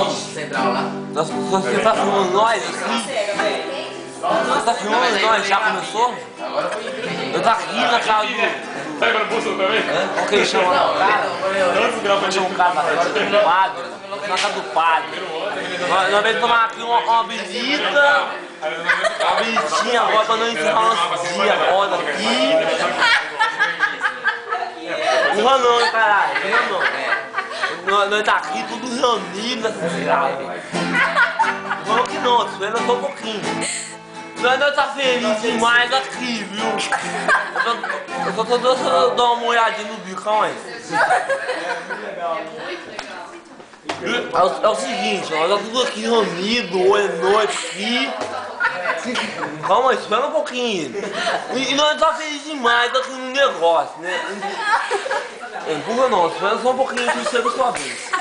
Central lá. Você tá filmando nós assim? Você tá filmando nós? Já começou? Agora foi inteligente. Eu tô aqui na casa do... Pega no bolso também? Qual que ele chama lá? O cara? Antes do grau Chama um cara da casa do padre. Na casa do padre. Nós vamos tomar aqui uma bebida. Uma bebidinha agora pra não encerrar nosso dia agora aqui. Urra não, hein, caralho. Urra não. Nós tá aqui tudo reunido nessa cidade. Vamos que não, espera só um pouquinho. Nós tá feliz demais aqui, viu? Eu só tô dando uma olhadinha no bico, calma aí. É o seguinte, ó, nós tá tudo aqui reunido, hoje à noite aqui. Calma aí, espera um pouquinho. E nós tá feliz demais aqui no negócio, né? Empurra não, espera só um pouquinho que chega a sua vez.